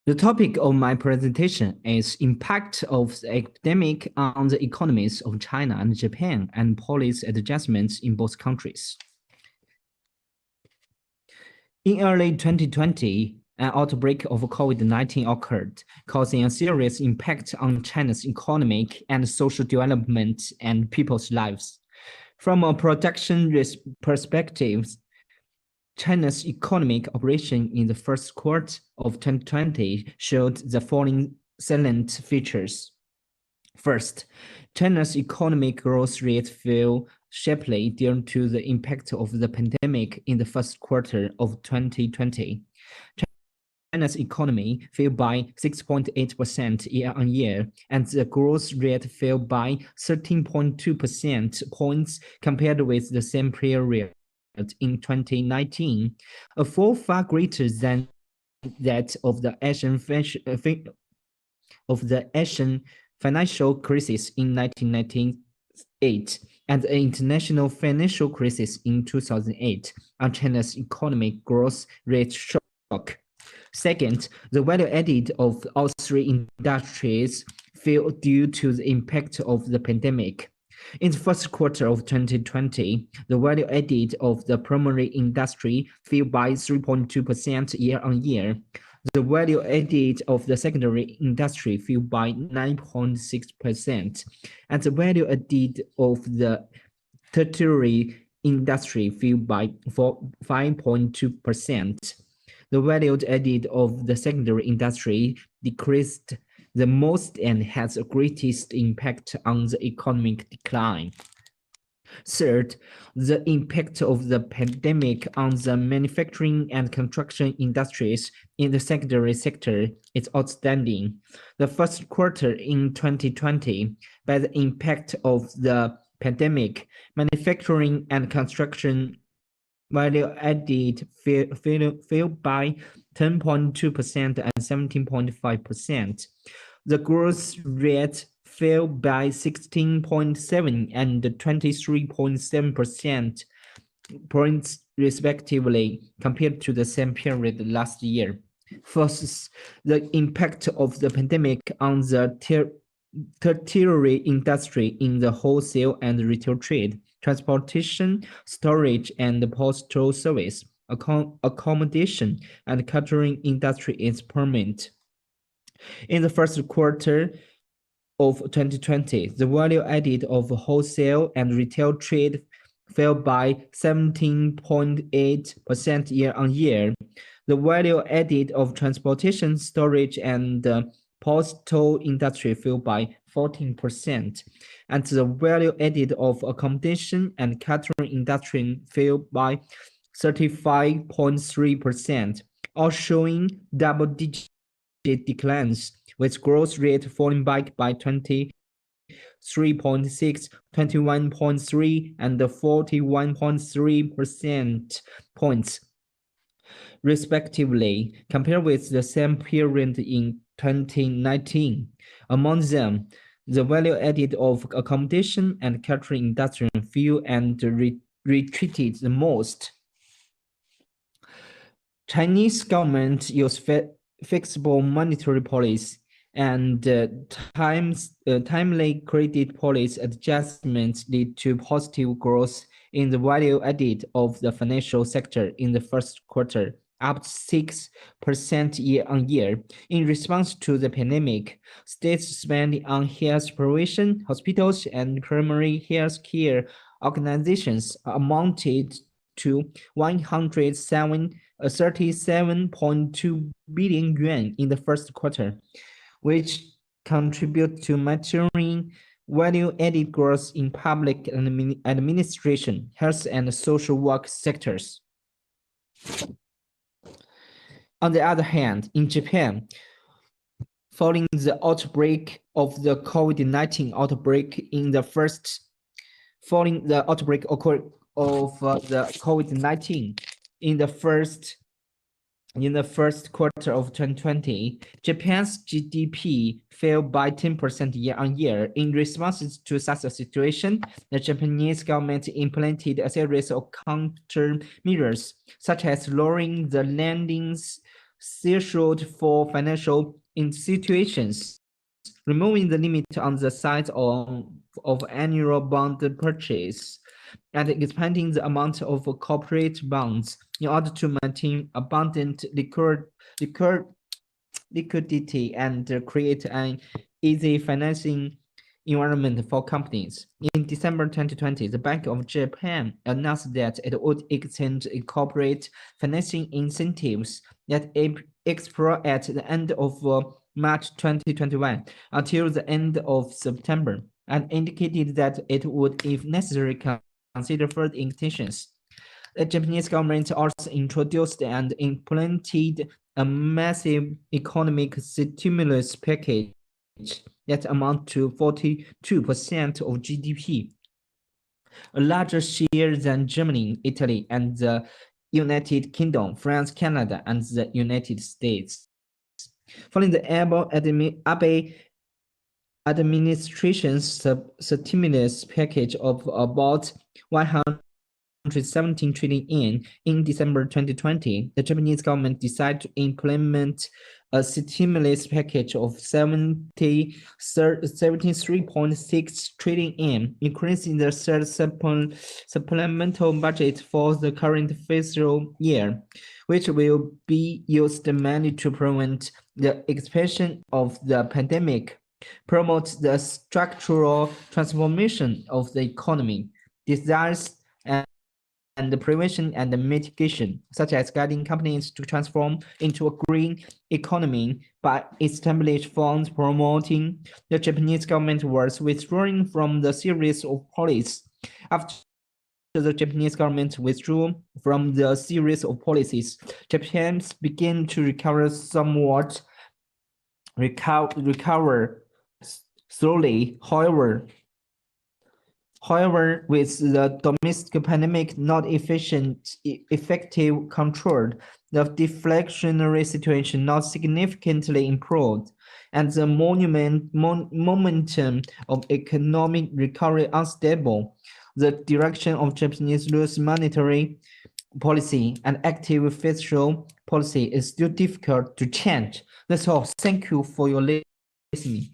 The topic of my presentation is impact of the epidemic on the economies of China and Japan and policy adjustments in both countries. In early 2020, an outbreak of COVID-19 occurred, causing a serious impact on China's economic and social development and people's lives. From a production perspective, China's economic operation in the first quarter of 2020 showed the following salient features. First, China's economic growth rate fell sharply due to the impact of the pandemic in the first quarter of 2020. China's economy fell by 6.8% year-on-year, and the growth rate fell by 13.2 percentage points compared with the same period in 2019, a fall far greater than that of the Asian financial crisis in 1998 and the international financial crisis in 2008 on China's economic growth rate shock. Second, the value added of all three industries fell due to the impact of the pandemic. In the first quarter of 2020, the value added of the primary industry fell by 3.2% year-on-year. The value added of the secondary industry fell by 9.6%, and the value added of the tertiary industry fell by 5.2%. The value added of the secondary industry decreased the most and has the greatest impact on the economic decline. Third, the impact of the pandemic on the manufacturing and construction industries in the secondary sector is outstanding. The first quarter in 2020, by the impact of the pandemic, manufacturing and construction value added fell by 10.2% and 17.5%. The growth rate fell by 16.7 and 23.7% points respectively compared to the same period last year. First, the impact of the pandemic on the tertiary industry in the wholesale and retail trade, transportation, storage, and postal service, accommodation, and catering industry is permanent. In the first quarter of 2020, the value added of wholesale and retail trade fell by 17.8% year-on-year. The value added of transportation, storage, and postal industry fell by 14%, and the value added of accommodation and catering industry fell by 35.3%, all showing double-digit declines, with growth rate falling back by 23.6, 21.3, and 41.3% points, respectively, compared with the same period in 2019. Among them, the value added of accommodation and catering industry fell and retreated the most. Chinese government used flexible monetary policy and timely credit policy adjustments lead to positive growth in the value added of the financial sector in the first quarter, up 6% year-on-year. In response to the pandemic, state spending on health prevention, hospitals, and primary health care organizations amounted to 137.2 billion yuan in the first quarter, which contribute to maturing value-added growth in public administration, health, and social work sectors. On the other hand, in Japan, following the outbreak of the COVID-19 outbreak in the first quarter of 2020, Japan's GDP fell by 10% year-on-year. In response to such a situation, the Japanese government implemented a series of countermeasures, such as lowering the lending threshold for financial institutions, removing the limit on the size of annual bond purchase, and expanding the amount of corporate bonds in order to maintain abundant liquidity and create an easy financing environment for companies. In December 2020, the Bank of Japan announced that it would extend corporate financing incentives that expire at the end of March 2021 until the end of September, and indicated that it would, if necessary, consider further extensions. The Japanese government also introduced and implemented a massive economic stimulus package that amount to 42% of GDP, a larger share than Germany, Italy, and the United Kingdom, France, Canada, and the United States. Following the Abe administration's stimulus package of about 117 trillion yen in December 2020, the Japanese government decided to implement a stimulus package of 73.6 trillion yen, increasing the third supplemental budget for the current fiscal year, which will be used mainly to prevent the expansion of the pandemic, promote the structural transformation of the economy, desires and the prevention and the mitigation, such as guiding companies to transform into a green economy by establishing funds promoting. The Japanese government was withdrawing from the series of policies. After the Japanese government withdrew from the series of policies, Japan began to recover slowly. However, with the domestic pandemic not effective controlled, the deflationary situation not significantly improved, and the momentum of economic recovery unstable, the direction of Japanese loose monetary policy and active fiscal policy is still difficult to change. That's all. Thank you for your listening.